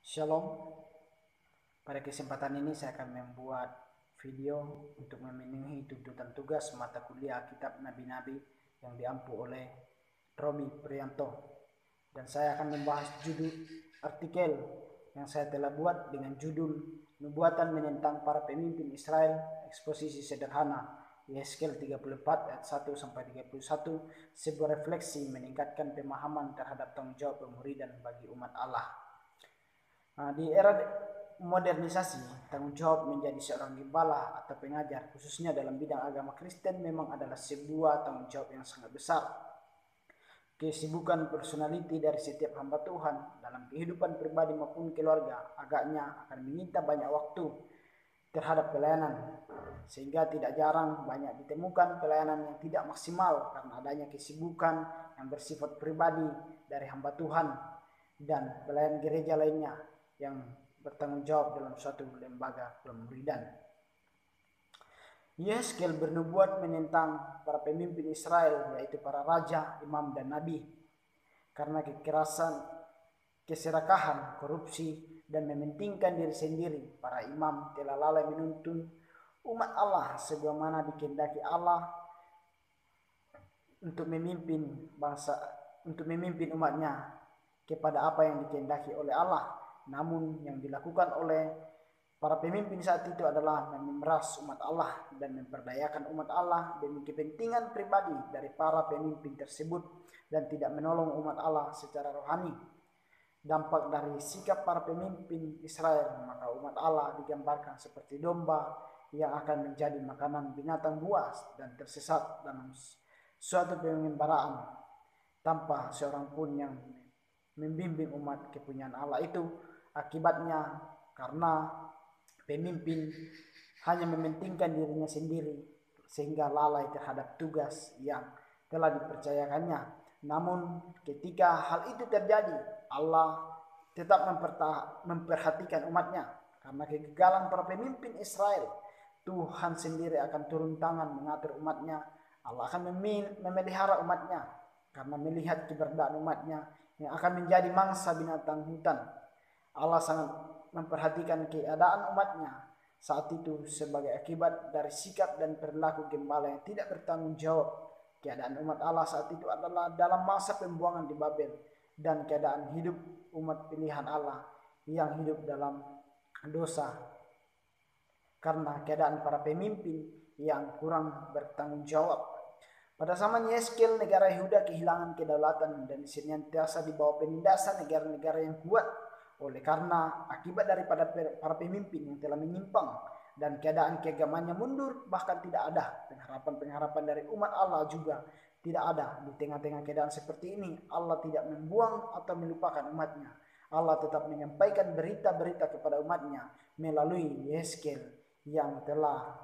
Shalom, pada kesempatan ini saya akan membuat video untuk memenuhi tuntutan tugas mata kuliah Kitab Nabi-Nabi yang diampu oleh Romi Prianto. Dan saya akan membahas judul artikel yang saya telah buat dengan judul Nubuatan Menentang Para Pemimpin Israel, Eksposisi Sederhana, Yeskel 34 ayat 1 sampai 31, sebuah refleksi meningkatkan pemahaman terhadap tanggung jawab pemuridan bagi umat Allah. Di era modernisasi, tanggung jawab menjadi seorang gembala atau pengajar, khususnya dalam bidang agama Kristen, memang adalah sebuah tanggung jawab yang sangat besar. Kesibukan personality dari setiap hamba Tuhan dalam kehidupan pribadi maupun keluarga agaknya akan menyita banyak waktu terhadap pelayanan, sehingga tidak jarang banyak ditemukan pelayanan yang tidak maksimal karena adanya kesibukan yang bersifat pribadi dari hamba Tuhan dan pelayan gereja lainnya yang bertanggung jawab dalam suatu lembaga pemuridan. Yeskel bernubuat menentang para pemimpin Israel, yaitu para raja, imam, dan nabi, karena kekerasan, keserakahan, korupsi, dan mementingkan diri sendiri. Para imam telah lalai menuntun umat Allah sebagaimana dikehendaki Allah untuk memimpin umatnya kepada apa yang dikehendaki oleh Allah. Namun yang dilakukan oleh para pemimpin saat itu adalah memeras umat Allah dan memperdayakan umat Allah demi kepentingan pribadi dari para pemimpin tersebut dan tidak menolong umat Allah secara rohani. Dampak dari sikap para pemimpin Israel, maka umat Allah digambarkan seperti domba yang akan menjadi makanan binatang buas dan tersesat dalam suatu pengembaraan tanpa seorang pun yang membimbing umat kepunyaan Allah itu. Akibatnya, karena pemimpin hanya mementingkan dirinya sendiri sehingga lalai terhadap tugas yang telah dipercayakannya. Namun ketika hal itu terjadi, Allah tetap memperhatikan umatnya. Karena kegagalan para pemimpin Israel, Tuhan sendiri akan turun tangan mengatur umatnya. Allah akan memelihara umatnya karena melihat keberadaan umatnya yang akan menjadi mangsa binatang hutan. Allah sangat memperhatikan keadaan umatnya saat itu sebagai akibat dari sikap dan perilaku gembala yang tidak bertanggung jawab. Keadaan umat Allah saat itu adalah dalam masa pembuangan di Babel, dan keadaan hidup umat pilihan Allah yang hidup dalam dosa karena keadaan para pemimpin yang kurang bertanggung jawab. Pada zaman Yeskel, negara Yehuda kehilangan kedaulatan dan senantiasa di bawah penindasan negara-negara yang kuat. Oleh karena akibat daripada para pemimpin yang telah menyimpang dan keadaan keagamaannya mundur, bahkan tidak ada pengharapan dari umat Allah juga tidak ada. Di tengah-tengah keadaan seperti ini, Allah tidak membuang atau melupakan umatnya. Allah tetap menyampaikan berita-berita kepada umatnya melalui Yeskel yang telah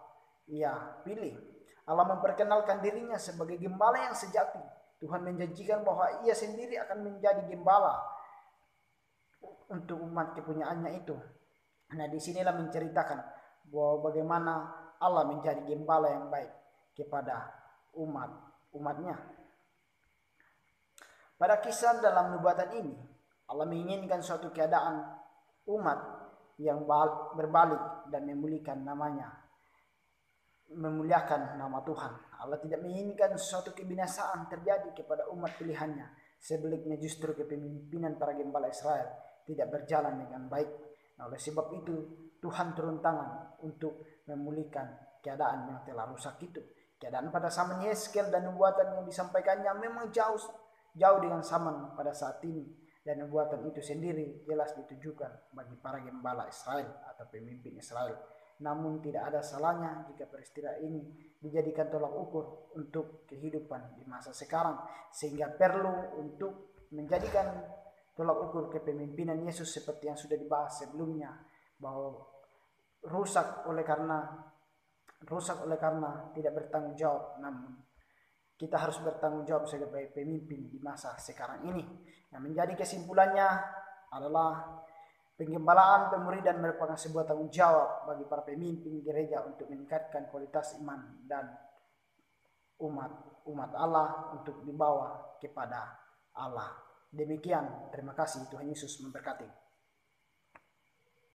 Ia pilih. Allah memperkenalkan dirinya sebagai gembala yang sejati. Tuhan menjanjikan bahwa Ia sendiri akan menjadi gembala untuk umat kepunyaannya itu. Nah, disinilah menceritakan bahwa bagaimana Allah menjadi gembala yang baik kepada umatnya. Pada kisah dalam nubuatan ini, Allah menginginkan suatu keadaan umat yang berbalik dan memuliakan nama Tuhan. Allah tidak menginginkan suatu kebinasaan terjadi kepada umat pilihannya. Sebaliknya justru kepemimpinan para gembala Israel tidak berjalan dengan baik. Nah, oleh sebab itu Tuhan turun tangan untuk memulihkan keadaan yang telah rusak itu. Keadaan pada zaman Yeskel dan nubuatan yang disampaikannya memang jauh dengan zaman pada saat ini, dan nubuatan itu sendiri jelas ditujukan bagi para gembala Israel atau pemimpin Israel. Namun tidak ada salahnya jika peristiwa ini dijadikan tolak ukur untuk kehidupan di masa sekarang, sehingga perlu untuk menjadikan tolak ukur kepemimpinan Yesus seperti yang sudah dibahas sebelumnya, bahwa rusak oleh karena tidak bertanggung jawab. Namun kita harus bertanggung jawab sebagai pemimpin di masa sekarang ini. Yang menjadi kesimpulannya adalah penggembalaan pemuridan merupakan sebuah tanggung jawab bagi para pemimpin gereja untuk meningkatkan kualitas iman dan umat Allah untuk dibawa kepada Allah. Demikian, terima kasih. Tuhan Yesus memberkati.